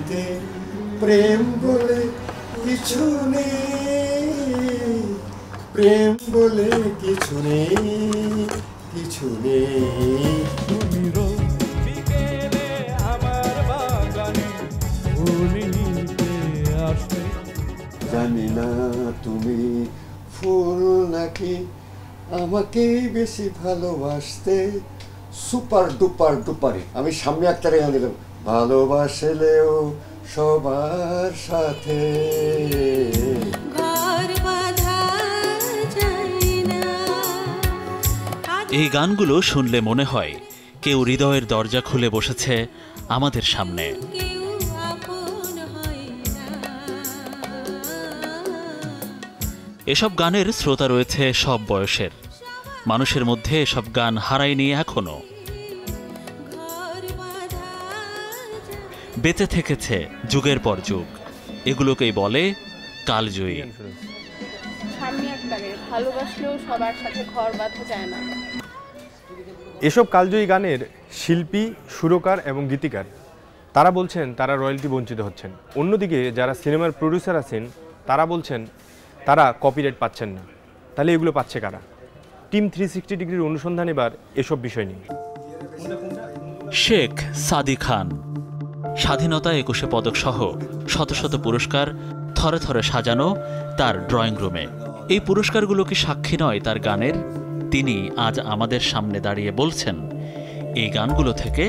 পৃথিবীতে প্রেম বলে কিছু নেই, প্রেম বলে কিছু নেই, কিছু নেই। জানি না তুমি ফুল নাকি আমাকে বেশি ভালোবাসতে। সুপার ডুপার ডুপারে আমি সামনে একটা গান দিলাম, ভালোবাসলেও সবার সাথে। এই গানগুলো শুনলে মনে হয় কেউ হৃদয়ের দরজা খুলে বসেছে আমাদের সামনে। এসব গানের শ্রোতা রয়েছে সব বয়সের মানুষের মধ্যে। এসব গান হারায়নি এখনো, বেঁচে থেকেছে যুগের পর যুগ। এগুলোকেই বলে কালজয়ী। এসব কালজয়ী গানের শিল্পী, সুরকার এবং গীতিকার তারা বলছেন তারা রয়্যালটি বঞ্চিত হচ্ছেন। অন্যদিকে যারা সিনেমার প্রডিউসার আছেন তারা বলছেন তারা কপিরাইট পাচ্ছেন না। তাহলে এগুলো পাচ্ছে কারা? টিম 360 ডিগ্রির অনুসন্ধান এবার এসব বিষয় নিয়ে। শেখ সাদি খান স্বাধীনতা 21 পদক সহ শত শত পুরস্কার থরে থরে সাজানো তার ড্রয়িং রুমে। এই পুরস্কারগুলো কি সাক্ষী নয় তার গানের? তিনি আজ আমাদের সামনে দাঁড়িয়ে বলছেন এই গানগুলো থেকে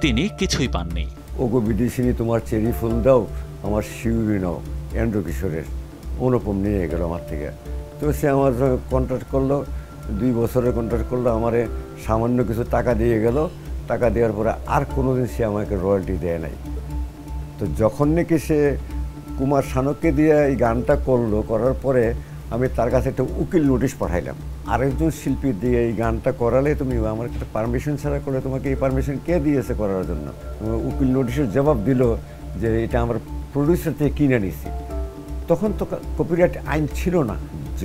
তিনি কিছুই পাননি। ওগো বিদেশিনী তোমার চেরি ফুল দাও, আমার শিউরি নাও, এন্ড্রু কিশোরের। অনুপম নিয়ে গেল আমার থেকে। তো সে আমার কন্ট্রাক্ট করলো, 2 বছরের কন্ট্রাক্ট করলো, আমারে সামান্য কিছু টাকা দিয়ে গেল। টাকা দেওয়ার পরে আর কোনোদিন সে আমাকে রয়্যালটি দেয় নাই। তো যখন নাকি সে কুমার শানুকে দিয়ে এই গানটা করলো, করার পরে আমি তার কাছে একটা উকিল নোটিশ পাঠাইলাম, আরেকজন শিল্পী দিয়ে এই গানটা করালে তুমি আমার একটা পারমিশন ছাড়া করলে তোমাকে এই পারমিশন কে দিয়েছে করার জন্য? উকিল নোটিশের জবাব দিল যে এটা আমার প্রডিউসার থেকে কিনে নিছি। তখন তো কপিরাইট আইন ছিল না।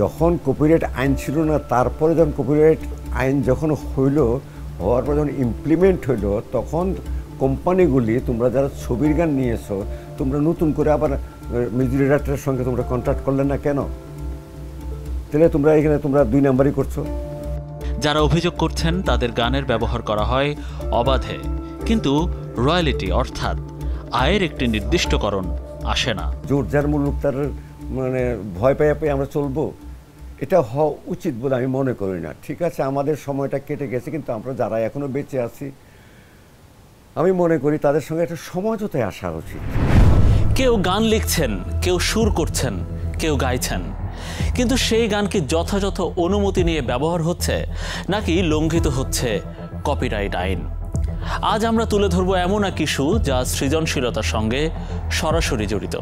যখন কপিরাইট আইন ছিল না, তারপরে যখন কপিরাইট আইন যখন হওয়ার পর যখন ইমপ্লিমেন্ট হইলো, তখন কোম্পানিগুলি তোমরা যারা ছবির গান নিয়েছো তোমরা নতুন করে আবার মিউজিক ডিরেক্টরের সঙ্গে তোমরা কন্ট্রাক্ট করলে না কেন? তাহলে তোমরা এখানে তোমরা 2 নাম্বারই করছো। যারা অভিযোগ করছেন তাদের গানের ব্যবহার করা হয় অবাধে, কিন্তু রয়্যালিটি অর্থাৎ আয়ের একটি নির্দিষ্টকরণ আসে না। জোর যার মুলুক তার মানে ভয় পাইয়া পেয়ে আমরা চলবো, এটা হওয়া উচিত বলে আমি মনে করি না। ঠিক আছে, আমাদের সময়টা কেটে গেছে, কিন্তু আমরা যারা এখনো বেঁচে আছি আমি মনে করি তাদের সঙ্গে একটা সমঝোতায় আসা উচিত। কেউ গান লিখছেন, কেউ সুর করছেন, কেউ গাইছেন, কিন্তু সেই গান কি যথাযথ অনুমতি নিয়ে ব্যবহার হচ্ছে নাকি লঙ্ঘিত হচ্ছে কপিরাইট আইন? আজ আমরা তুলে ধরব এমন এক ইস্যু যা সৃজনশীলতার সঙ্গে সরাসরি জড়িত।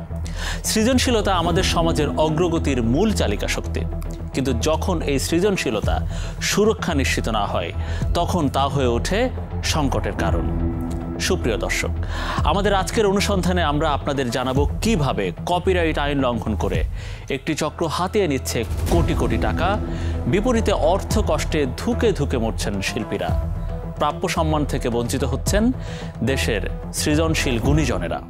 সৃজনশীলতা আমাদের সমাজের অগ্রগতির মূল চালিকা শক্তি, কিন্তু যখন এই সৃজনশীলতা সুরক্ষা নিশ্চিত না হয় তখন তা হয়ে ওঠে সংকটের কারণ। সুপ্রিয় দর্শক, আমাদের আজকের অনুসন্ধানে আমরা আপনাদের জানাবো কিভাবে কপিরাইট আইন লঙ্ঘন করে একটি চক্র হাতিয়ে নিচ্ছে কোটি কোটি টাকা, বিপরীতে অর্থ কষ্টে ধুকে ধুকে মরছেন শিল্পীরা, প্রাপ্য সম্মান থেকে বঞ্চিত হচ্ছেন দেশের সৃজনশীল গুণীজনেরা।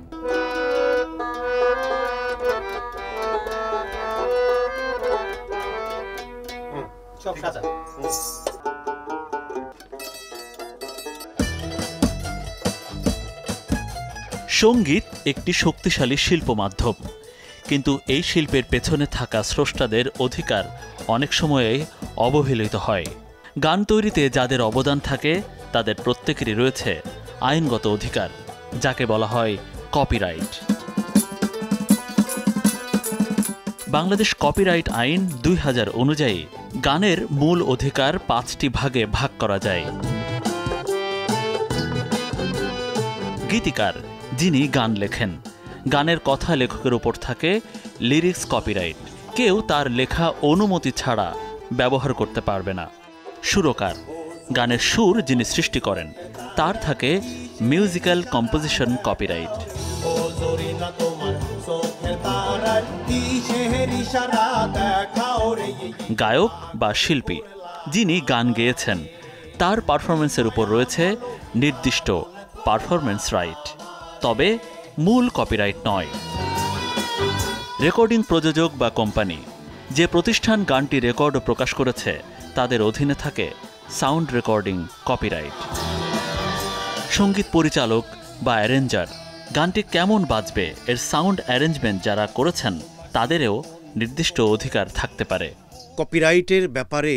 সঙ্গীত একটি শক্তিশালী শিল্প মাধ্যম, কিন্তু এই শিল্পের পেছনে থাকা স্রষ্টাদের অধিকার অনেক সময়েই অবহেলিত হয়। গান তৈরিতে যাদের অবদান থাকে তাদের প্রত্যেকেরই রয়েছে আইনগত অধিকার, যাকে বলা হয় কপিরাইট। বাংলাদেশ কপিরাইট আইন 2000 অনুযায়ী গানের মূল অধিকার 5টি ভাগে ভাগ করা যায়। গীতিকার, যিনি গান লেখেন, গানের কথা লেখকের উপর থাকে লিরিক্স কপিরাইট, কেউ তার লেখা অনুমতি ছাড়া ব্যবহার করতে পারবে না। সুরকার, গানের সুর যিনি সৃষ্টি করেন, তার থাকে মিউজিক্যাল কম্পোজিশন কপিরাইট। গায়ক বা শিল্পী, যিনি গান গেয়েছেন, তার পারফরমেন্সের উপর রয়েছে নির্দিষ্ট পারফরমেন্স রাইট। তবে মূল কপিরাইট নয়। রেকর্ডিং প্রযোজক বা কোম্পানি যে প্রতিষ্ঠান গানটি রেকর্ড ও প্রকাশ করেছে তাদের অধীনে থাকে সাউন্ড রেকর্ডিং কপিরাইট। সঙ্গীত পরিচালক বা অ্যারেঞ্জার গানটি কেমন বাজবে এর সাউন্ড অ্যারেঞ্জমেন্ট যারা করেছেন তাদেরও নির্দিষ্ট অধিকার থাকতে পারে। কপিরাইটের ব্যাপারে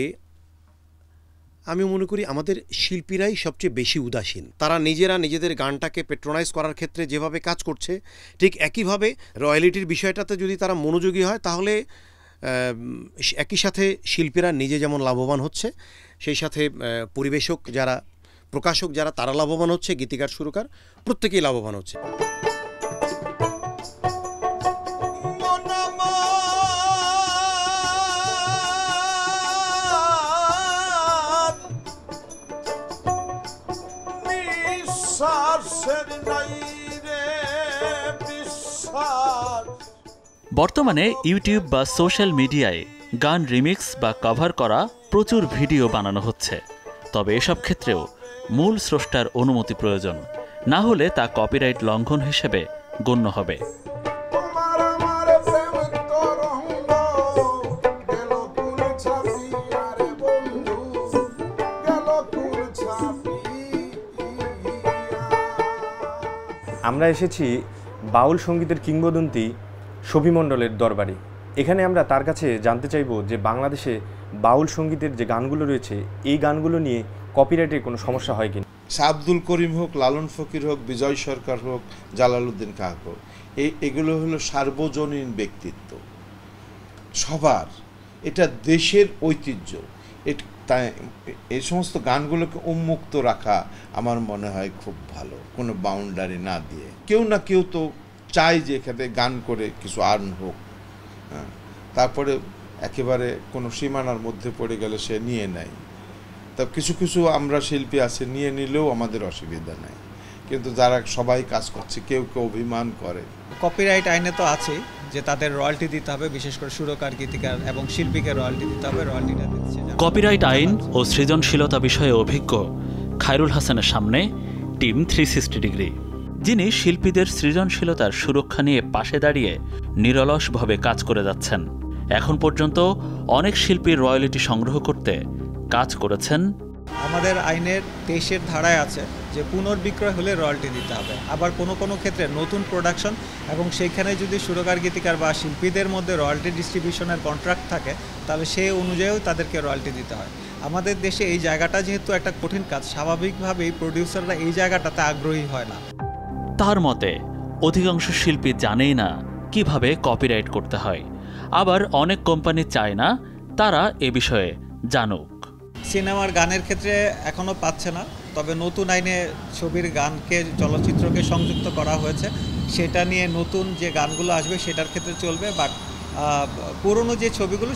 আমি মনে করি আমাদের শিল্পীরাই সবচেয়ে বেশি উদাসীন। তারা নিজেরা নিজেদের গানটাকে পেট্রোনাইজ করার ক্ষেত্রে যেভাবে কাজ করছে, ঠিক একইভাবে রয়্যালিটির বিষয়টাতে যদি তারা মনোযোগী হয় তাহলে একই সাথে শিল্পীরা নিজে যেমন লাভবান হচ্ছে, সেই সাথে পরিবেশক যারা, প্রকাশক যারা, তারা লাভবান হচ্ছে, গীতিকার সুরকার প্রত্যেকেই লাভবান হচ্ছে। বর্তমানে ইউটিউব বা সোশ্যাল মিডিয়ায় গান রিমিক্স বা কভার করা প্রচুর ভিডিও বানানো হচ্ছে। তবে এসব ক্ষেত্রেও মূল স্রষ্টার অনুমতি প্রয়োজন, না হলে তা কপিরাইট লঙ্ঘন হিসেবে গণ্য হবে। আমরা এসেছি বাউল সঙ্গীতের কিংবদন্তি শফি মণ্ডলের দরবারে। এখানে আমরা তার কাছে জানতে চাইব যে বাংলাদেশে বাউল সঙ্গীতের যে গানগুলো রয়েছে এই গানগুলো নিয়ে কপিরাইটের কোনো সমস্যা হয় কিনা। আব্দুল করিম হোক, লালন ফকির হোক, বিজয় সরকার হোক, জালালউদ্দিন কাক হোক, এগুলো হলো সার্বজনীন ব্যক্তিত্ব সবার, এটা দেশের ঐতিহ্য। তাই এই সমস্ত গানগুলোকে উন্মুক্ত রাখা আমার মনে হয় খুব ভালো, কোনো বাউন্ডারি না দিয়ে। কেউ না কেউ তো চাই যে এখানে গান করে কিছু আর্ন হোক, হ্যাঁ, তারপরে একেবারে কোনো সীমানার মধ্যে পড়ে গেলে সে নিয়ে নেয়। তা কিছু কিছু আমরা শিল্পী আছে নিয়ে নিলেও আমাদের অসুবিধা নাই, কিন্তু যারা সবাই কাজ করছে কেউ কেউ অভিমান করে। কপিরাইট আইনে তো আছে যে তাদের রয়্যালটি দিতে হবে, বিশেষ করে সুরকার, গীতিকার এবং শিল্পীকে রয়্যালটি দিতে হবে। রয়্যালটিটা দিচ্ছে কপিরাইট আইন ও সৃজনশীলতা বিষয়ে অভিজ্ঞ খায়রুল হাসানের সামনে টিম 360 ডিগ্রি, যিনি শিল্পীদের সৃজনশীলতার সুরক্ষা নিয়ে পাশে দাঁড়িয়ে নিরলসভাবে কাজ করে যাচ্ছেন। এখন পর্যন্ত অনেক শিল্পীর রয়্যালিটি সংগ্রহ করতে কাজ করেছেন। আমাদের আইনের 23-এর ধারায় আছে যে পুনর্বিক্রয় হলে রয়্যালটি দিতে হবে। আবার কোনো কোনো ক্ষেত্রে নতুন প্রোডাকশন এবং সেইখানে যদি সুরকার, গীতিকার বা শিল্পীদের মধ্যে রয়্যালটি ডিস্ট্রিবিউশনের কন্ট্রাক্ট থাকে তাহলে সেই অনুযায়ীও তাদেরকে রয়্যালটি দিতে হয়। আমাদের দেশে এই জায়গাটা যেহেতু একটা কঠিন কাজ, স্বাভাবিকভাবেই প্রডিউসাররা এই জায়গাটাতে আগ্রহী হয় না। তার মতে অধিকাংশ শিল্পী জানেই না কিভাবে কপিরাইট করতে হয়, আবার অনেক কোম্পানি চায় না তারা এ বিষয়ে জানুক। সিনেমার গানের ক্ষেত্রে এখনও পাচ্ছে না, তবে নতুন আইনে ছবির গানকে, চলচ্চিত্রকে সংযুক্ত করা হয়েছে। সেটা নিয়ে নতুন যে গানগুলো আসবে সেটার ক্ষেত্রে চলবে। বাট পুরনো যে ছবিগুলো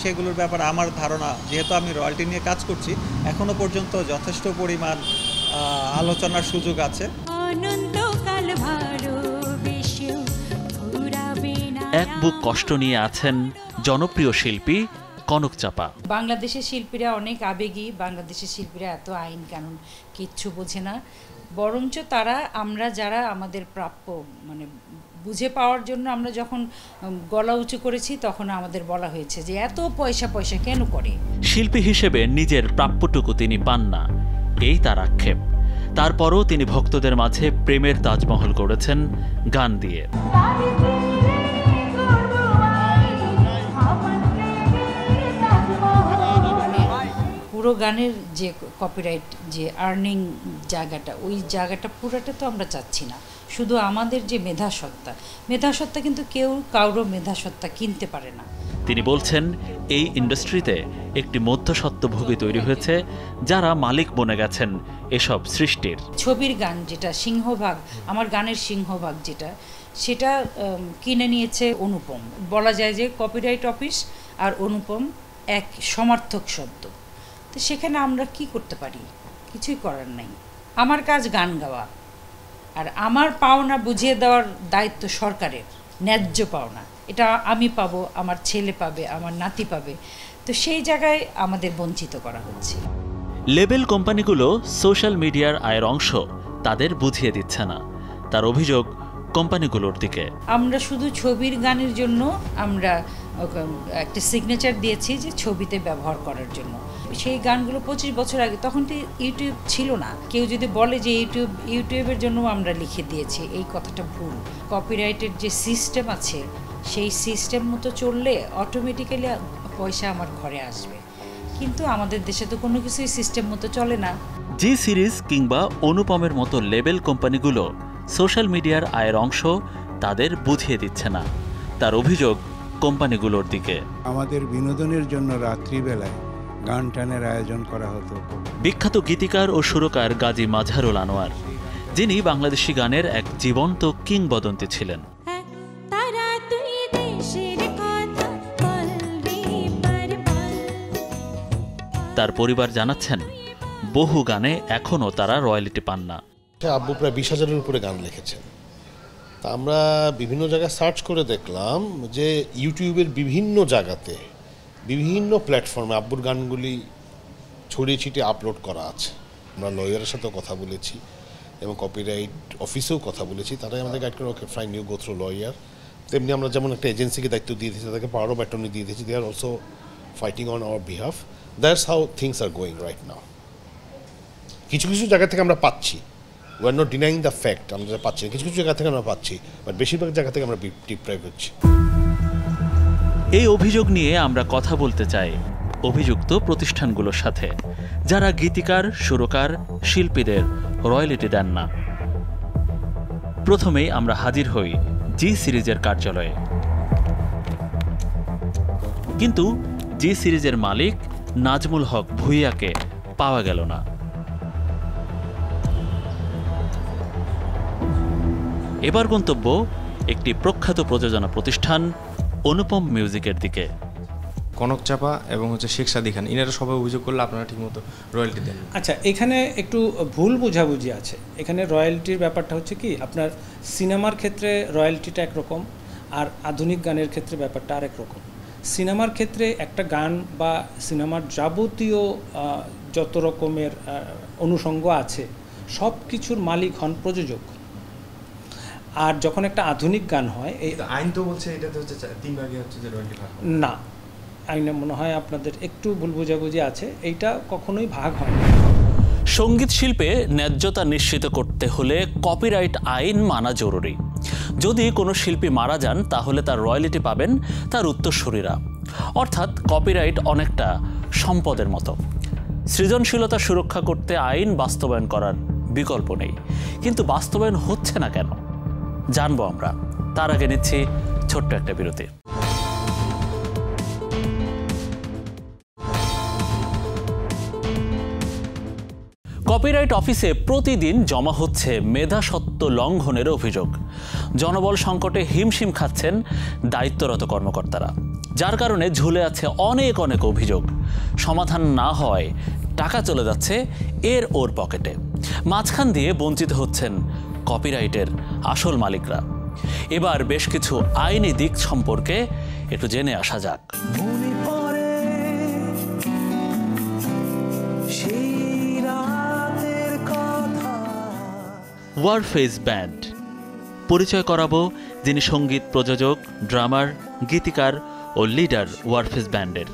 সেগুলোর ব্যাপারে আমার ধারণা, যেহেতু আমি রয়্যালটি নিয়ে কাজ করছি, এখনও পর্যন্ত যথেষ্ট পরিমাণ আলোচনার সুযোগ আছে। এক বুক কষ্ট নিয়ে আছেন জনপ্রিয় শিল্পী কনক চাপা। বাংলাদেশের শিল্পীরা অনেক আবেগী, বাংলাদেশের শিল্পীরা এত আইন কানুন কিচ্ছু বোঝে না, বরঞ্চ তারা, আমরা যারা আমাদের প্রাপ্য মানে বুঝে পাওয়ার জন্য আমরা যখন গলা উঁচু করেছি তখন আমাদের বলা হয়েছে যে এত পয়সা কেন করে। শিল্পী হিসেবে নিজের প্রাপ্যটুকু তিনি পান না, এই তার আক্ষেপ। তারপরও তিনি ভক্তদের মাঝে প্রেমের তাজমহল গড়েছেন গান দিয়ে। পুরো গানের যে কপিরাইট, যে আর্নিং জায়গাটা, ওই জায়গাটা পুরোটা তো আমরা চাচ্ছি না। শুধু আমাদের যে মেধাসত্তা কিন্তু কেউ কারো মেধাসত্তা কিনতে পারে না। তিনি বলছেন এই ইন্ডাস্ট্রিতে একটি মধ্যস্বত্বভোগী তৈরি হয়েছে যারা মালিক বনে গেছেন এসব সৃষ্টির। ছবির গান যেটা সিংহভাগ, আমার গানের সিংহভাগ যেটা, সেটা কিনে নিয়েছে অনুপম। বলা যায় যে কপিরাইট অফিস আর অনুপম এক সমার্থক শব্দ। তো সেখানে আমরা কি করতে পারি? কিছুই করার নাই। আমার কাজ গান গাওয়া, আর আমার পাওনা বুঝিয়ে দেওয়ার দায়িত্ব সরকারের, ন্যায্য পাওনা। এটা আমি পাবো, আমার ছেলে পাবে, আমার নাতি পাবে। তো সেই জায়গায় আমাদের বঞ্চিত করা হচ্ছে। লেবেল কোম্পানিগুলো সোশ্যাল মিডিয়ার আয়ের অংশ তাদের বুঝিয়ে দিচ্ছে না। তার অভিযোগ, কোম্পানিগুলোর দিকে। আমরা শুধু ছবির গানের জন্য আমরা একটা সিগনেচার দিয়েছি যে ছবিতে ব্যবহার করার জন্য। সেই গানগুলো 25 বছর আগে, তখন তো ইউটিউব ছিল না। কেউ যদি বলে যে ইউটিউবের জন্য আমরা লিখে দিয়েছি, এই কথাটা ভুল। কপিরাইটের যে সিস্টেম আছে সেই সিস্টেম মতো চললে অটোমেটিক্যালি পয়সা আমার ঘরে আসবে, কিন্তু আমাদের দেশে তো কোনো কিছুই সিস্টেম মতো চলে না। জি সিরিজ কিংবা অনুপমের মতো লেবেল কোম্পানিগুলো সোশ্যাল মিডিয়ার আয়ের অংশ তাদের বুঝিয়ে দিচ্ছে না। তার অভিযোগ কোম্পানিগুলোর দিকে। আমাদের বিনোদনের জন্য রাত্রিবেলায় গান টানের আয়োজন করা হতো। বিখ্যাত গীতিকার ও সুরকার গাজী মাজহারুল আনোয়ার, যিনি বাংলাদেশি গানের এক জীবন্ত কিংবদন্তি ছিলেন। তার পরিবার জানাচ্ছেন, বহু গানে এখনও তারা রয়্যালিটি পান না। আব্বু প্রায় 20,000-এর উপরে গান লিখেছেন। তা আমরা বিভিন্ন জায়গায় সার্চ করে দেখলাম যে ইউটিউবের বিভিন্ন জায়গাতে বিভিন্ন প্ল্যাটফর্মে আব্বুর গানগুলি ছড়িয়ে ছিটিয়ে আপলোড করা আছে। আমরা লয়ারের সাথেও কথা বলেছি এবং কপিরাইট অফিসেও কথা বলেছি। তারাই আমাদের গাইড করে, okay fine, you go through lawyer. তেমনি আমরা যেমন একটা এজেন্সিকে দায়িত্ব দিয়ে দিয়েছি, তাদেরকে পাওয়ার অফ অ্যাটর্নি দিয়ে দিয়েছি। They are also fighting on our behalf. That's how things are going right now. কিছু কিছু জায়গা থেকে আমরা পাচ্ছি, we are not denying the fact, আমরা পাচ্ছি না। কিছু কিছু জায়গা থেকে আমরা পাচ্ছি, বাট বেশিরভাগ জায়গা থেকে আমরা ডিপ্রাইভ হচ্ছি। এই অভিযোগ নিয়ে আমরা কথা বলতে চাই অভিযুক্ত প্রতিষ্ঠানগুলোর সাথে, যারা গীতিকার, সুরকার, শিল্পীদের রয়্যালিটি দেন না। প্রথমেই আমরা হাজির হই জি সিরিজের কার্যালয়ে, কিন্তু জি সিরিজের মালিক নাজমুল হক ভূঁইয়াকে পাওয়া গেল না। এবার গন্তব্য একটি প্রখ্যাত প্রযোজনা প্রতিষ্ঠান অনুপম মিউজিকের দিকে। কনক চাপা এবং শেখ সাদি খান, ইনারা সবাই অভিযোগ করলে আপনারা ঠিকমতো রয়্যালটি দেন। আচ্ছা, এখানে একটু ভুল বোঝাবুঝি আছে। এখানে রয়্যালটির ব্যাপারটা হচ্ছে কি, আপনার সিনেমার ক্ষেত্রে রয়্যালটিটা একরকম, আর আধুনিক গানের ক্ষেত্রে ব্যাপারটা আরেক রকম। সিনেমার ক্ষেত্রে একটা গান বা সিনেমার যাবতীয় যত রকমের অনুষঙ্গ আছে সব কিছুর মালিক হন প্রযোজক। আর যখন একটা আধুনিক গান হয়, এই আইন তো বলছে এটাতে হচ্ছে 3 ভাগে হচ্ছে যে রয়্যালটি ভাগ না, আইনে মনে হয় আপনাদের একটু ভুল বোঝাবুঝি আছে। এইটা কখনোই ভাগ হয় না। সঙ্গীত শিল্পে ন্যায্যতা নিশ্চিত করতে হলে কপিরাইট আইন মানা জরুরি। যদি কোনো শিল্পী মারা যান, তাহলে তার রয়্যালিটি পাবেন তার উত্তরসূরিরা। অর্থাৎ কপিরাইট অনেকটা সম্পদের মতো। সৃজনশীলতা সুরক্ষা করতে আইন বাস্তবায়ন করার বিকল্প নেই, কিন্তু বাস্তবায়ন হচ্ছে না কেন জানবো আমরা। তার আগে নিচ্ছি ছোট্ট একটা বিরতি। কপিরাইট অফিসে প্রতিদিন জমা হচ্ছে মেধাস্বত্ব লঙ্ঘনের অভিযোগ। জনবল সংকটে হিমশিম খাচ্ছেন দায়িত্বরত কর্মকর্তারা, যার কারণে ঝুলে আছে অনেক অনেক অভিযোগ। সমাধান না হয় টাকা চলে যাচ্ছে এর ওর পকেটে। মাঝখান দিয়ে বঞ্চিত হচ্ছেন কপিরাইটের আসল মালিকরা। এবার বেশ কিছু আইনি দিক সম্পর্কে একটু জেনে আসা যাক। ওয়ারফেজ ব্যান্ড পরিচয় করাবো যিনি সঙ্গীত প্রযোজক, ড্রামার, গীতিকার ও লিডার ওয়ারফেজ ব্যান্ডের।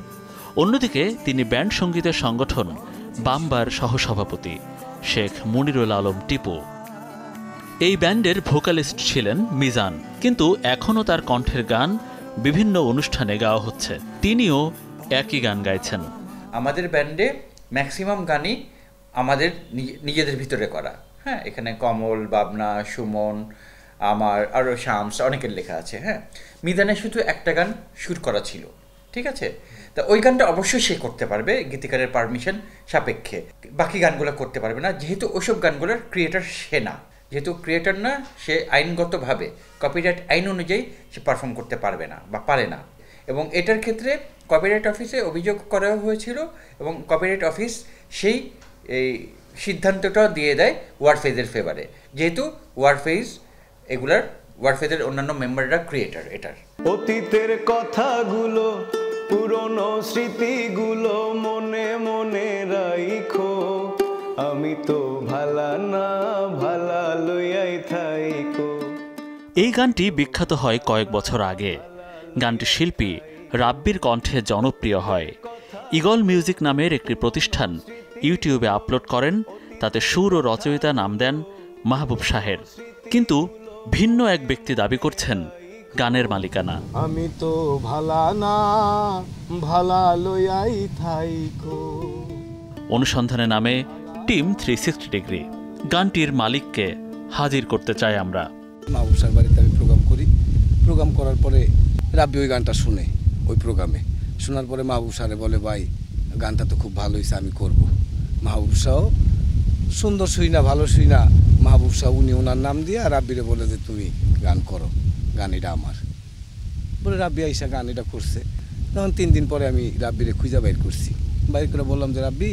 অন্যদিকে তিনি ব্যান্ড সঙ্গীতের সংগঠন বাম্বার সহসভাপতি শেখ মুনিরুল আলম টিপু। এই ব্যান্ডের ভোকালিস্ট ছিলেন মিজান, কিন্তু এখনও তার কণ্ঠের গান বিভিন্ন অনুষ্ঠানে গাওয়া হচ্ছে। তিনিও একই গান গাইছেন। আমাদের ব্যান্ডে ম্যাক্সিমাম গানই আমাদের নিজেদের ভিতরে করা। হ্যাঁ, এখানে কমল, বাবনা, সুমন, আমার আরও শামস, অনেকের লেখা আছে। হ্যাঁ, মিজানের শুধু একটা গান শুট করা ছিল, ঠিক আছে। তা ওই গানটা অবশ্যই সে করতে পারবে গীতিকারের পারমিশন সাপেক্ষে, বাকি গানগুলো করতে পারবে না, যেহেতু ওইসব গানগুলোর ক্রিয়েটার সে না। যেহেতু ক্রিয়েটার না, সে আইনগতভাবে কপিরাইট আইন অনুযায়ী সে পারফর্ম করতে পারবে না বা পারে না। এবং এটার ক্ষেত্রে কপিরাইট অফিসে অভিযোগ করা হয়েছিল এবং কপিরাইট অফিস সেই সিদ্ধান্তটা দিয়ে দেয় ওয়ারফেজের ফেভারে, যেহেতু ওয়ারফেজের অন্যান্য মেম্বাররা ক্রিয়েটার। এটার অতীতের কথাগুলো, পুরনো স্মৃতিগুলো মনে মনে রাইখো, আমি তো ভালা না ভালা লইয়াই থাইকো। এই গানটি বিখ্যাত হয় কয়েক বছর আগে। গানটি শিল্পী রাব্বির কণ্ঠে জনপ্রিয় হয়। ঈগল মিউজিক নামের একটি প্রতিষ্ঠান ইউটিউবে আপলোড করেন, তাতে সুর ও রচয়িতা নাম দেন মাহবুব শাহের। কিন্তু ভিন্ন এক ব্যক্তি দাবি করছেন গানের মালিকানা। আমি তো ভালা না ভালা লইয়াই থাইকো। অনুসন্ধানে নামে টিম 360 ডিগ্রি। গানটির মালিককে হাজির করতে চাই আমরা। মাহবুব শাহের বাড়িতে আমি প্রোগ্রাম করি। প্রোগ্রাম করার পরে রাব্বি ওই গানটা শুনে, ওই প্রোগ্রামে শোনার পরে মাহবুব শাহে বলে, ভাই গানটা তো খুব ভালো হয়েছে, আমি করব। মাহবুব শাহ সুন্দর শুই না, ভালো শুই না, মাহবুব শাহ উনি ওনার নাম দিয়ে রাব্বিরে বলে যে তুমি গান করো, গান এটা আমার। বলে রাব্বি আইসা গান এটা করছে। তখন 3 দিন পরে আমি রাব্বিরে খুঁজা বাইর করছি। বাইর করে বললাম যে রাব্বি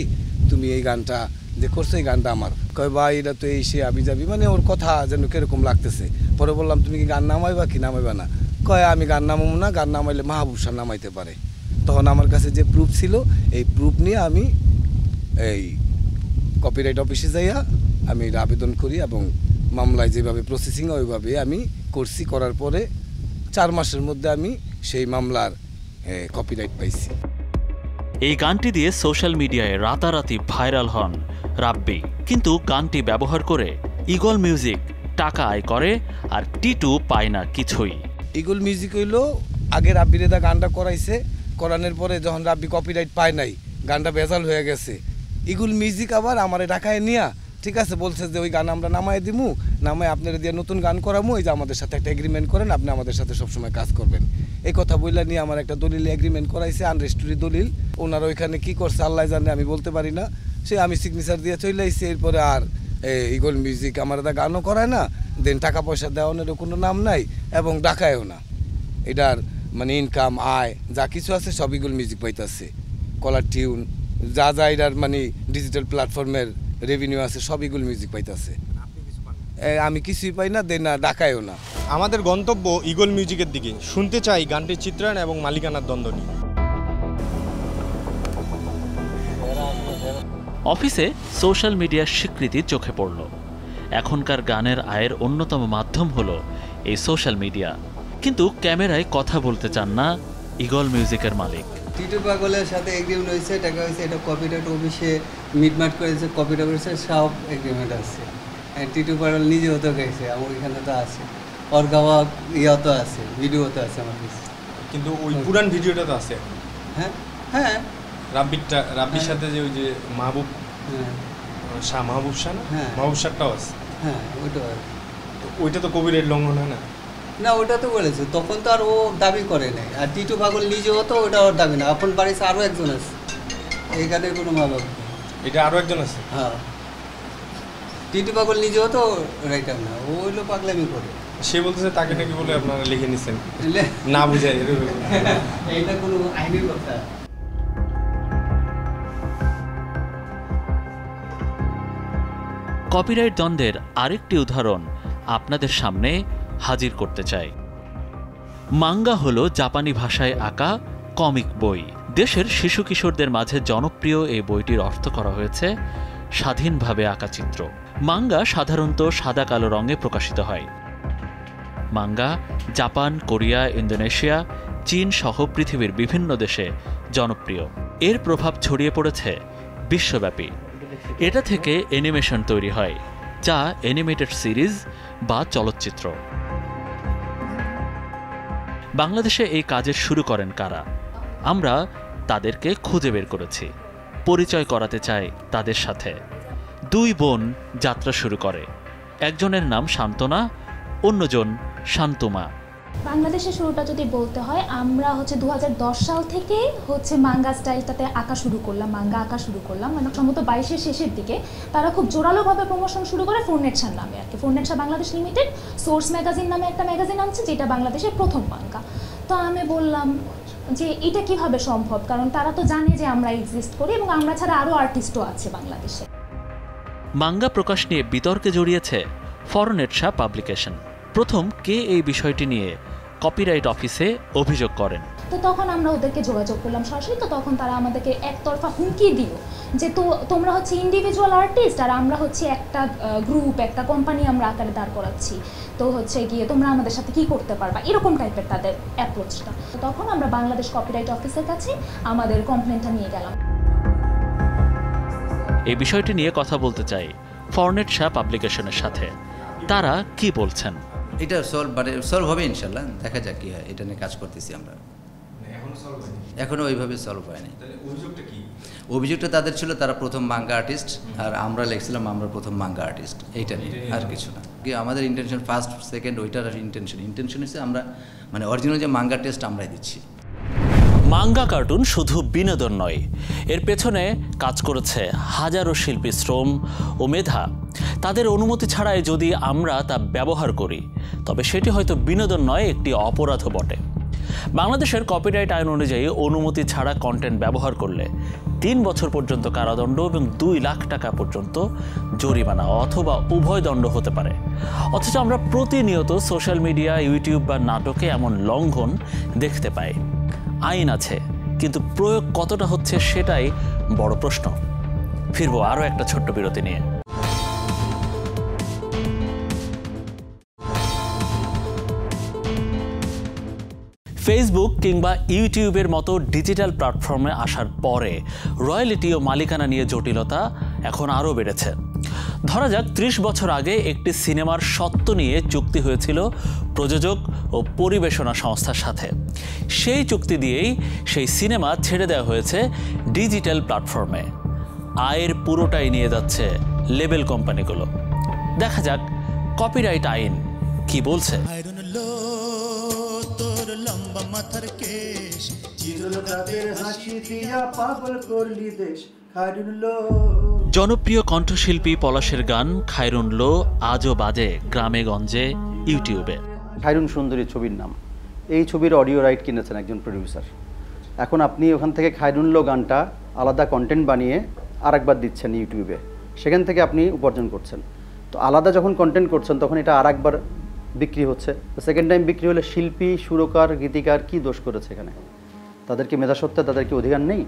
তুমি এই গানটা যে করছো, এই গানটা আমার। কয় ভাই এটা তো এই সে আবি যাবি, মানে ওর কথা যেন কিরকম লাগতেছে। পরে বললাম তুমি কি গান নামাইবা কি নামাইবা না? কয় আমি গান নামাবো না, গান নামাইলে মাহবুব শাহ নামাইতে পারে। তখন আমার কাছে যে প্রুফ ছিল, এই প্রুফ নিয়ে আমি এই কপিরাইট অফিসে যাইয়া আমি আবেদন করি এবং মামলায় যেভাবে প্রসেসিং ওইভাবে আমি করছি। করার পরে 4 মাসের মধ্যে আমি সেই মামলার কপিরাইট পাইছি। এই গানটি দিয়ে সোশ্যাল মিডিয়ায় রাতারাতি ভাইরাল হন রাব্বি। কিন্তু গানটি ব্যবহার করে ঈগল মিউজিক টাকা আয় করে, আর টিটু পায় না কিছুই। ঈগল মিউজিক হইল আগে রাব্বিরে দা গানটা করাইছে, করানোর পরে যখন রাব্বি কপিরাইট পায় নাই, গানটা ভেজাল হয়ে গেছে। ঈগল মিউজিক আবার আমারে ঢাকায় নিয়া, ঠিক আছে, বলছে যে ওই গান আমরা নামাই দিমু, নামাই আপনারা দিয়ে নতুন গান করামু, এই যে আমাদের সাথে একটা এগ্রিমেন্ট করেন, আপনি আমাদের সাথে সবসময় কাজ করবেন। এই কথা বললে নিয়ে আমার একটা দলিল এগ্রিমেন্ট করাইছে, আনরেজিস্ট্রি দলিল। ওনারা ওইখানে কি করছে আল্লাহ জানে, আমি বলতে পারি না। সে আমি সিগনেচার দিয়ে চলে আইছি। এরপরে আর ঈগল মিউজিক আমার দা গানও করায় না, দেন টাকা পয়সা দেওয়ানোরও কোনো নাম নাই এবং ডাকায়ও না। এটার মানে ইনকাম আয় যা কিছু আছে সব ঈগল মিউজিক পাইতেছে। কলার টিউন যা যা এটার মানে ডিজিটাল প্ল্যাটফর্মের রেভিনিউ আছে সব ঈগল মিউজিক পাইতেছে। আমি কিছুই পাই না, দেন না ডাকায়ও না। আমাদের গন্তব্য ঈগল মিউজিকের দিকে। শুনতে চাই গানটির চিত্রায়ন এবং মালিকানার দ্বন্দ্ব নিয়ে। অফিসে সোশ্যাল মিডিয়ার স্বীকৃতি চোখে পড়ল। এখনকার গানের আয়ের অন্যতম মাধ্যম হলো এই সোশ্যাল মিডিয়া। কিন্তু ক্যামেরায় কথা বলতে চান না ঈগল মিউজিকের মালিক। টিটু পাগলের সাথে এগ্রিমেন্ট হয়েছে, টাকা হয়েছে, এটা কপিরাইট অফিসে মিটমাট করেছে, কপিরাইট অফিসে সব এগ্রিমেন্ট আছে। টিটু পাগল নিজেও তো গেছে, আমার এখানে তো আছে, ওর গাওয়া ইয়া তো আছে, ভিডিও তো আছে আমার কাছে। কিন্তু ওই পুরান ভিডিওটা তো আছে। হ্যাঁ হ্যাঁ, রাব্বির সাথে যে ওই যে মাহবুব শাহ, মাহবুব শাহ না, মাহবুব শাহটাও আছে। হ্যাঁ ওইটা তো কপিরাইট লঙ্ঘন হয় না? না, ওটা তো বলেছে, তখন তো আর ও দাবি করে নাই। আর টিটু পাগল নিজেও তো ওটা ওর দাবি না, আপন বাড়িতে আরও একজন আছে, এইখানে কোনো মালক। এটা আরও একজন আছে? হ্যাঁ, টিটু পাগল নিজেও তো রাইটার না, ও হইলো পাগলামি করে। সে বলতেছে তাকে নাকি বলে আপনারা লিখে নিচ্ছেন না বুঝাই। এইটা কোনো আইনের কথা। কপিরাইট দ্বন্দ্বের আরেকটি উদাহরণ আপনাদের সামনে হাজির করতে চাই। মাঙ্গা হলো জাপানি ভাষায় আঁকা কমিক বই। দেশের শিশু কিশোরদের মাঝে জনপ্রিয় এই বইটির অর্থ করা হয়েছে স্বাধীনভাবে আঁকা চিত্র। মাঙ্গা সাধারণত সাদা কালো রঙে প্রকাশিত হয়। মাঙ্গা জাপান, কোরিয়া, ইন্দোনেশিয়া, চীন সহ পৃথিবীর বিভিন্ন দেশে জনপ্রিয়। এর প্রভাব ছড়িয়ে পড়েছে বিশ্বব্যাপী। এটা থেকে অ্যানিমেশন তৈরি হয়, যা অ্যানিমেটেড সিরিজ বা চলচ্চিত্র। বাংলাদেশে এই কাজের শুরু করেন কারা? আমরা তাদেরকে খুঁজে বের করেছি, পরিচয় করাতে চাই তাদের সাথে। 2 বোন যাত্রা শুরু করে। একজনের নাম শান্তনা, অন্যজন শান্তমা। বাংলাদেশের শুরুটা যদি বলতে হয়, আমরা 2010 সাল থেকে মাঙ্গা স্টাইলটাতে আঁকা শুরু করলাম, মাঙ্গা আঁকা শুরু করলাম। মানে সম্ভবত 22-এর শেষের দিকে তারা খুব জোরালোভাবে প্রমোশন শুরু করে ফোরনেটশার নামে আর কি। ফোরনেটশা বাংলাদেশ লিমিটেড সোর্স ম্যাগাজিন নামে একটা ম্যাগাজিন আনছে, যেটা বাংলাদেশের প্রথম মাঙ্গা। তো আমি বললাম যে এটা কিভাবে সম্ভব, কারণ তারা তো জানে যে আমরা এক্সিস্ট করি এবং আমরা ছাড়া আরও আর্টিস্টও আছে বাংলাদেশে। মাঙ্গা প্রকাশ নিয়ে বিতর্কে জড়িয়েছে ফরনেটশা পাবলিকেশন। প্রথম কে এই বিষয়টি নিয়ে কপিরাইট অফিসে অভিযোগ করেন? তো তখন আমরা ওদেরকে যোগাযোগ করলাম সরাসরি। তো তখন তারা আমাদেরকে একতরফা হুমকি দিল যে তো তোমরা হচ্ছে ইন্ডিভিজুয়াল আর্টিস্ট আর আমরা হচ্ছে একটা গ্রুপ, একটা কোম্পানি আমরা আকারে দাঁড় করাচ্ছি, তো হচ্ছে গিয়ে তোমরা আমাদের সাথে কি করতে পারবা, এরকম টাইপের তাদের অ্যাপ্রোচটা। তখন আমরা বাংলাদেশ কপিরাইট অফিসের কাছে আমাদের কমপ্লেনটা নিয়ে গেলাম। এই বিষয়টি নিয়ে কথা বলতে চাই ফরনেট শাহ পাবলিকেশনের সাথে। তারা কি বলছেন? এটা সলভ হবে ইনশাল্লাহ, দেখা যাক কি হয়। এটা নিয়ে কাজ করতেছি আমরা, এখনো ওইভাবে সলভ হয়নি। অভিযোগটা তাদের ছিল তারা প্রথম মাঙ্গা আর্টিস্ট, আর আমরা লিখছিলাম আমরা প্রথম মাঙ্গা আর্টিস্ট, এইটা নিয়ে আর কিছু না। আমাদের ইন্টেনশন ফার্স্ট সেকেন্ড ওইটার ইন্টেনশন হচ্ছে আমরা মানে অরিজিনাল যে মাঙ্গা টেস্ট আমরাই দিচ্ছি। মাঙ্গা কার্টুন শুধু বিনোদন নয়, এর পেছনে কাজ করেছে হাজারো শিল্পী শ্রম ও মেধা। তাদের অনুমতি ছাড়াই যদি আমরা তা ব্যবহার করি তবে সেটি হয়তো বিনোদন নয়, একটি অপরাধও বটে। বাংলাদেশের কপিরাইট আইন অনুযায়ী অনুমতি ছাড়া কন্টেন্ট ব্যবহার করলে 3 বছর পর্যন্ত কারাদণ্ড এবং 2 লাখ টাকা পর্যন্ত জরিমানা অথবা উভয় দণ্ড হতে পারে। অথচ আমরা প্রতিনিয়ত সোশ্যাল মিডিয়া, ইউটিউব বা নাটকে এমন লঙ্ঘন দেখতে পাই। আইন আছে, কিন্তু প্রয়োগ কতটা হচ্ছে সেটাই বড় প্রশ্ন। ফিরবো আরও একটা ছোট্ট বিরতি নিয়ে। ফেসবুক কিংবা ইউটিউবের মতো ডিজিটাল প্ল্যাটফর্মে আসার পরে রয়্যালিটি ও মালিকানা নিয়ে জটিলতা এখন আরও বেড়েছে। ধরা যাক 30 বছর আগে একটি সিনেমার স্বত্ব নিয়ে চুক্তি হয়েছিল প্রযোজক ও পরিবেশনা সংস্থার সাথে। সেই চুক্তি দিয়েই সেই সিনেমা ছেড়ে দেওয়া হয়েছে ডিজিটাল প্ল্যাটফর্মে। আয়ের পুরোটাই নিয়ে যাচ্ছে লেবেল কোম্পানিগুলো। দেখা যাক কপিরাইট আইন কি বলছে। জনপ্রিয় কণ্ঠশিল্পী পলাশের গান খায়রুন লো আজও বাজে গ্রামে গঞ্জে, ইউটিউবে। খায়রুন সুন্দরী ছবির নাম। এই ছবির অডিও রাইট কিনেছেন একজন প্রডিউসার। এখন আপনি ওখান থেকে খায়রুন লো গানটা আলাদা কন্টেন্ট বানিয়ে আরেকবার দিচ্ছেন ইউটিউবে, সেখান থেকে আপনি উপার্জন করছেন। তো আলাদা যখন কন্টেন্ট করছেন তখন এটা আরেকবার বিক্রি হচ্ছে। সেকেন্ড টাইম বিক্রি হলে শিল্পী, সুরকার, গীতিকার কি দোষ করেছে এখানে? তাদের কি মেধাসত্ত্বে তাদের কি অধিকার নেই?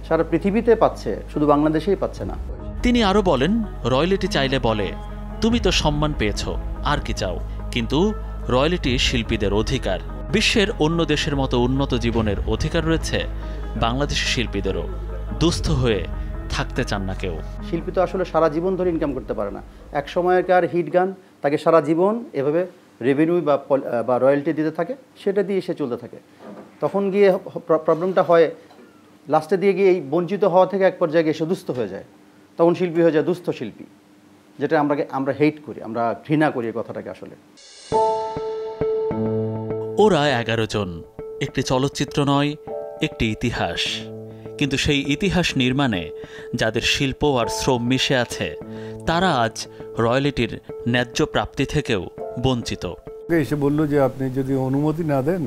সারা পৃথিবীতে পাচ্ছে, শুধু বাংলাদেশেই পাচ্ছে না। তিনি আরও বলেন, রয়্যালিটি চাইলে বলে তুমি তো সম্মান পেয়েছ, আর কি চাও? কিন্তু রয়্যালিটি শিল্পীদের অধিকার। বিশ্বের অন্য দেশের মতো উন্নত জীবনের অধিকার রয়েছে বাংলাদেশি শিল্পীদেরও। দুস্থ হয়ে থাকতে চান না কেউ। শিল্পী তো আসলে সারা জীবন ধরে ইনকাম করতে পারে না। এক সময়কার হিট গান তাকে সারা জীবন এভাবে রেভিনিউ বা রয়্যালটি দিতে থাকে, সেটা দিয়ে সে চলতে থাকে। তখন গিয়ে প্রবলেমটা হয় লাস্টে দিয়ে গিয়ে এই বঞ্চিত হওয়া থেকে এক পর্যায়ে গিয়ে সে দুস্থ হয়ে যায়। তখন শিল্পী হয়ে যায় দুস্থ শিল্পী, যেটা আমরা হেট করি, আমরা ঘৃণা করি এই কথাটাকে। আসলে ওরা 11 জন, একটি চলচ্চিত্র নয়, একটি ইতিহাস। কিন্তু সেই ইতিহাস নির্মাণে যাদের শিল্প আর শ্রম মিশে আছে তারা আজ রয়্যালিটির ন্যায্য প্রাপ্তি থেকেও বঞ্চিত। এসে বললো যে আপনি যদি অনুমতি না দেন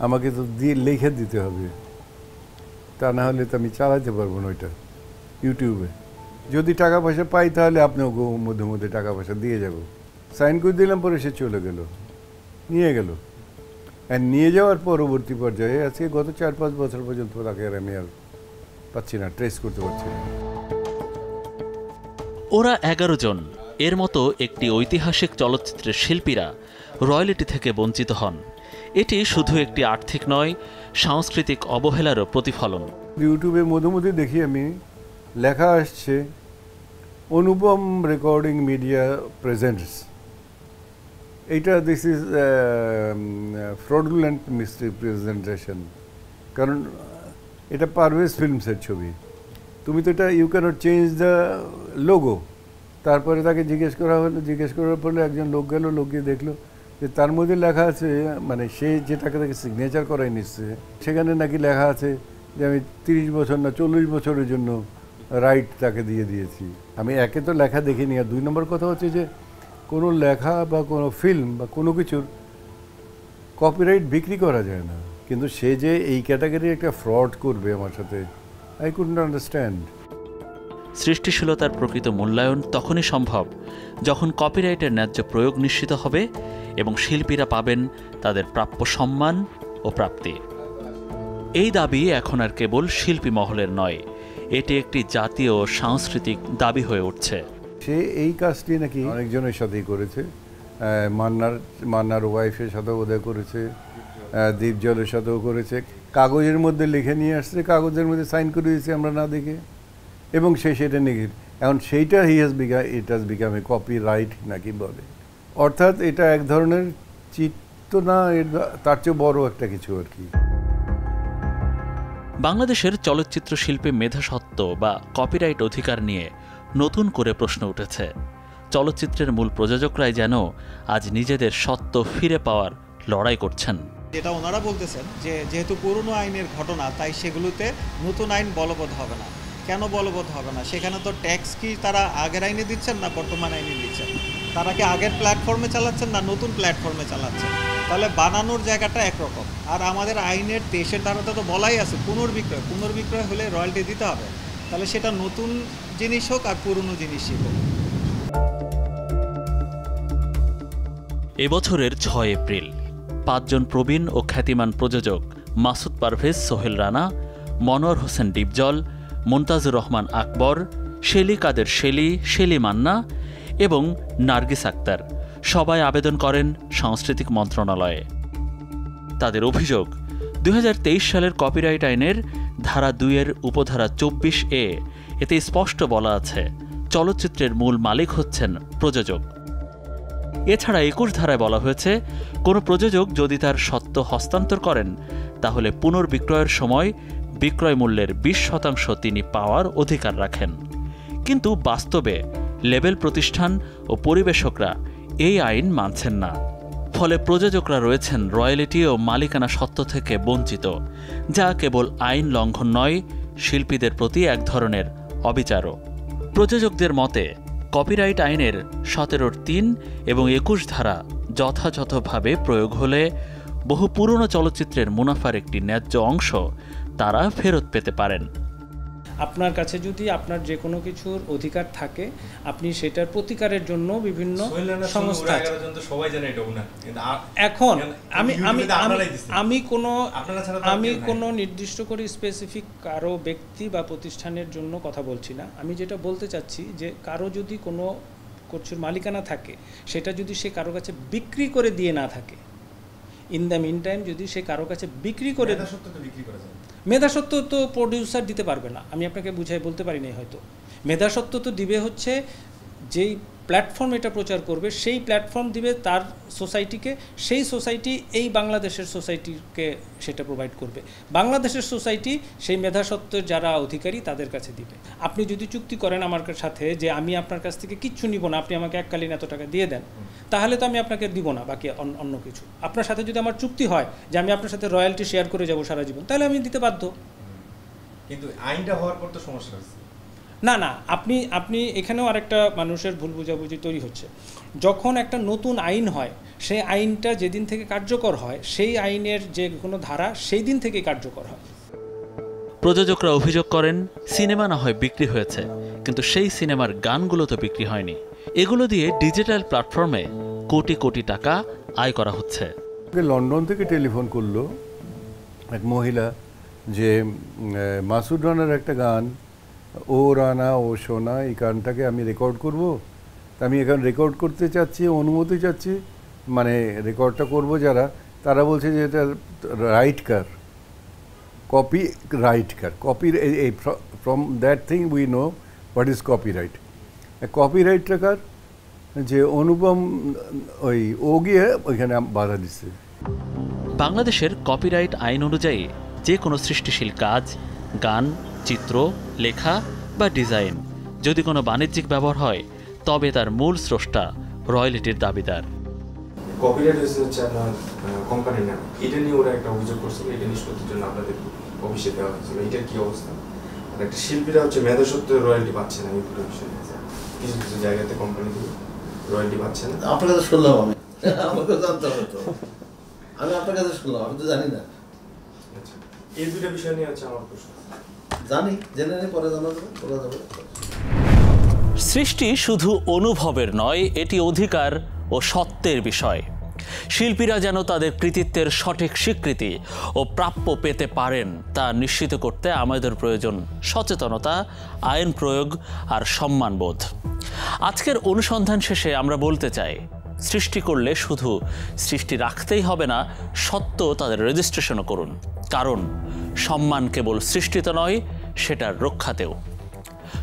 আমাকে তো লিখে দিতে হবে, তা না হলে তো আমি চালাতে পারবো না ওইটা ইউটিউবে। যদি টাকা পয়সা পাই তাহলে আপনাকে মধ্যে মধ্যে টাকা পয়সা দিয়ে যাব। সাইন করে দিলাম, পরে সে চলে গেল, নিয়ে গেল। আর নিয়ে যাওয়ার পরবর্তী পর্যায়ে আজকে গত 4-5 বছর পর্যন্ত তাকে আমি আর পাচ্ছি না, ট্রেস করতে পারছি না। ওরা 11 জন, এর মতো একটি ঐতিহাসিক চলচ্চিত্রের শিল্পীরা রয়্যালিটি থেকে বঞ্চিত হন। এটি শুধু একটি আর্থিক নয়, সাংস্কৃতিক অবহেলারও প্রতিফলন। ইউটিউবে মধ্যে মধ্যে দেখি আমি লেখা আসছে অনুপম রেকর্ডিং মিডিয়া প্রেজেন্টস। এইটা দিস ইজ ফ্রডুলেন্ট মিসরিপ্রেজেন্টেশন, কারণ এটা পারভেজ ফিল্মসের ছবি। তুমি তো এটা you can't change the logo. তারপরে তাকে জিজ্ঞেস করার পরে একজন লোক গেল, লোক গিয়ে দেখলো যে তার মধ্যে লেখা আছে, মানে সে যেটাকে তাকে সিগনেচার করাই নিচ্ছে, সেখানে নাকি লেখা আছে যে আমি 30 বছর না 40 বছরের জন্য রাইট তাকে দিয়ে দিয়েছি। আমি একে তো লেখা দেখিনি, আর 2 নম্বর কথা হচ্ছে যে কোনো লেখা বা কোনো ফিল্ম বা কোনো কিছুর কপিরাইট বিক্রি করা যায় না। কিন্তু সে যে এই ক্যাটাগরির একটা ফ্রড করবে আমার সাথে, আই কুডন্ট আন্ডারস্ট্যান্ড। সৃষ্টিশীলতার প্রকৃত মূল্যায়ন তখনই সম্ভব যখন কপিরাইটের ন্যায্য প্রয়োগ নিশ্চিত হবে এবং শিল্পীরা পাবেন তাদের প্রাপ্য সম্মান ও প্রাপ্তি। এই দাবি এখন আর কেবল শিল্পী মহলের নয়, এটি একটি জাতীয় সাংস্কৃতিক দাবি হয়ে উঠছে। সে এই কাজটি নাকি অনেকজনের সাথেই করেছে, মান্নার ওয়াইফের সাথেও বোধহয় করেছে, দীপজলের সাথেও করেছে, কাগজের মধ্যে লিখে নিয়ে আসছে, কাগজের মধ্যে সাইন করে দিয়েছে আমরা না দেখে, এবং সে সেটা নিয়ে এখন সেইটা it has become a copyright নাকি বলে, অর্থাৎ এটা এক ধরনের চিত্ত না, তার চেয়ে বড় একটা কিছু আর কি। বাংলাদেশের চলচ্চিত্র শিল্পে মেধাস্বত্ব বা কপিরাইট অধিকার নিয়ে নতুন করে প্রশ্ন উঠেছে। চলচ্চিত্রের মূল প্রযোজকরাই যেন আজ নিজেদের সত্ত্ব ফিরে পাওয়ার লড়াই করছেন। যেটা ওনারা বলতেছেন যে যেহেতু পুরনো আইনের ঘটনা, তাই সেগুলোতে নতুন আইন বলবৎ হবে না। কেন বলবৎ হবে না? সেখানে তো ট্যাক্স কি তারা আগের আইনে দিচ্ছেন না বর্তমান আইনে দিচ্ছেন? তারা কি আগের প্ল্যাটফর্মে চালাচ্ছেন না নতুন প্ল্যাটফর্মে চালাচ্ছেন? তাহলে বানানোর জায়গাটা একরকম। আর আমাদের আইনের 23-এর ধারাতে তো বলাই আছে পুনর্বিক্রয় হলে রয়্যালটি দিতে হবে। তাহলে সেটা নতুন জিনিস হোক আর পুরনো জিনিসই হোক। এবছরের 6 এপ্রিল 5 জন প্রবীণ ও খ্যাতিমান প্রযোজক মাসুদ পারভেজ, সোহেল রানা, মনোয়ার হোসেন ডিপজল, মুনতাজুর রহমান আকবর, শেলি কাদের শেলি মান্না এবং নার্গিস আক্তার সবাই আবেদন করেন সাংস্কৃতিক মন্ত্রণালয়ে। তাদের অভিযোগ, 2023 সালের কপিরাইট আইনের ধারা 2-এর উপধারা 24A এতে স্পষ্ট বলা আছে চলচ্চিত্রের মূল মালিক হচ্ছেন প্রযোজক। এছাড়া 21 ধারায় বলা হয়েছে কোনো প্রযোজক যদি তার স্বত্ব হস্তান্তর করেন তাহলে পুনর্বিক্রয়ের সময় বিক্রয় মূল্যের 20% তিনি পাওয়ার অধিকার রাখেন। কিন্তু বাস্তবে লেবেল প্রতিষ্ঠান ও পরিবেশকরা এই আইন মানছেন না। ফলে প্রযোজকরা রয়েছেন রয়্যালিটি ও মালিকানা স্বত্ব থেকে বঞ্চিত, যা কেবল আইন লঙ্ঘন নয়, শিল্পীদের প্রতি এক ধরনের অবিচারও। প্রযোজকদের মতে কপিরাইট আইনের 17-র 3 এবং 21 ধারা যথাযথভাবে প্রয়োগ হলে বহু পুরনো চলচ্চিত্রের মুনাফার একটি ন্যায্য অংশ তারা ফেরত পেতে পারেন। আপনার কাছে যদি আপনার যে কোনো কিছুর অধিকার থাকে, আপনি সেটার প্রতিকারের জন্য বিভিন্ন সংস্থা এখন আমি কোনো নির্দিষ্ট করে স্পেসিফিক কারো ব্যক্তি বা প্রতিষ্ঠানের জন্য কথা বলছি না। আমি যেটা বলতে চাচ্ছি যে কারো যদি কোনো কিছুর মালিকানা থাকে, সেটা যদি সে কারো কাছে বিক্রি করে দিয়ে না থাকে, ইন দ্য মিন টাইম যদি সে কারো কাছে বিক্রি করে, মেধাস্বত্ব তো প্রডিউসার দিতে পারবে না। আমি আপনাকে বুঝাই বলতে পারি নাই হয়তো। মেধাস্বত্ব তো দিবে হচ্ছে যেই প্ল্যাটফর্ম এটা প্রচার করবে, সেই প্ল্যাটফর্ম দিবে তার সোসাইটিকে, সেই সোসাইটি এই বাংলাদেশের সোসাইটিকে সেটা প্রোভাইড করবে। বাংলাদেশের সোসাইটি সেই মেধাস্বত্বের যারা অধিকারী তাদের কাছে দিবে। আপনি যদি চুক্তি করেন আমার সাথে যে আমি আপনার কাছ থেকে কিচ্ছু নিব না, আপনি আমাকে এককালীন এত টাকা দিয়ে দেন, তাহলে তো আমি আপনাকে দিব না বাকি অন্য কিছু। আপনার সাথে যদি আমার চুক্তি হয় যে আমি আপনার সাথে রয়্যালটি শেয়ার করে যাব সারা জীবন, তাহলে আমি দিতে বাধ্য। কিন্তু আইনটা হওয়ার পর তো সমস্যা হচ্ছে। না, আপনি এখানেও আরেকটা মানুষের ভুল বোঝাবুঝি তৈরি হচ্ছে। যখন একটা নতুন আইন হয়, সেই আইনটা যেদিন থেকে কার্যকর হয়, সেই আইনের যে কোনো ধারা সেই দিন থেকে কার্যকর হয়। প্রযোজকরা অভিযোগ করেন সিনেমা না হয় বিক্রি হয়েছে, কিন্তু সেই সিনেমার গানগুলো তো বিক্রি হয়নি। এগুলো দিয়ে ডিজিটাল প্ল্যাটফর্মে কোটি কোটি টাকা আয় করা হচ্ছে। লন্ডন থেকে টেলিফোন করলো এক মহিলা যে মাসুদ রানার একটা গান ও রানা ও সোনা, এই গানটাকে আমি রেকর্ড করব, আমি এখন রেকর্ড করতে চাচ্ছি, অনুমতি চাচ্ছি, মানে রেকর্ডটা করব যারা, তারা বলছে যে এটা রাইট কার, কপি রাইট কার, কপি এই from that thing we know what is copyright. কপিরাইটটা কার, যে অনুপম ওই ও গিয়ে ওইখানে বাধা দিচ্ছে। বাংলাদেশের কপিরাইট আইন অনুযায়ী যে কোনো সৃষ্টিশীল কাজ, গান, চিত্র, লেখা বা ডিজাইন যদি কোনো বাণিজ্যিক ব্যবহার হয়, তবে তার মূল স্রষ্টা রয়্যালিটির দাবিদার। কপিরাইট হচ্ছে আপনার কোম্পানির নাম, এটা নিয়ে ওরা একটা অভিযোগ করছিল, এটা নিষ্পত্তির জন্য আপনাদের অফিসে দেওয়া হয়েছিল। এটার কি অবস্থা? আর একটা শিল্পীরা হচ্ছে মেধাস্বত্বের রয়্যালটি পাচ্ছে না, এগুলো বিষয় কিছু কিছু জায়গাতে কোম্পানি থেকে রয়্যালটি পাচ্ছে না। আপনার কাছে শুনলাম, আমাকে জানতে হবে তো, আমি আপনার কাছে শুনলাম, আমি তো জানি না। আচ্ছা, এই দুটো বিষয় নিয়ে হচ্ছে আমার প্রশ্ন। জানি, জেনে নিয়ে পরে জানা যাবে, বলা যাবে। সৃষ্টি শুধু অনুভবের নয়, এটি অধিকার ও সত্ত্বের বিষয়। শিল্পীরা যেন তাদের কৃতিত্বের সঠিক স্বীকৃতি ও প্রাপ্য পেতে পারেন তা নিশ্চিত করতে আমাদের প্রয়োজন সচেতনতা, আইন প্রয়োগ আর সম্মানবোধ। আজকের অনুসন্ধান শেষে আমরা বলতে চাই, সৃষ্টি করলে শুধু সৃষ্টি রাখতেই হবে না, সত্য তাদের রেজিস্ট্রেশনও করুন। কারণ সম্মান কেবল সৃষ্টিতে নয়, সেটার রক্ষাতেও।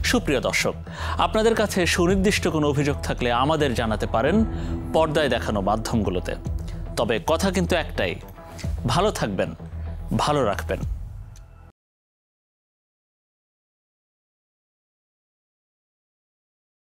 সুপ্রিয় দর্শক, আপনাদের কাছে সুনির্দিষ্ট কোনো অভিযোগ থাকলে আমাদের জানাতে পারেন পর্দায় দেখানো মাধ্যমগুলোতে। তবে কথা কিন্তু একটাই, ভালো থাকবেন, ভালো রাখবেন।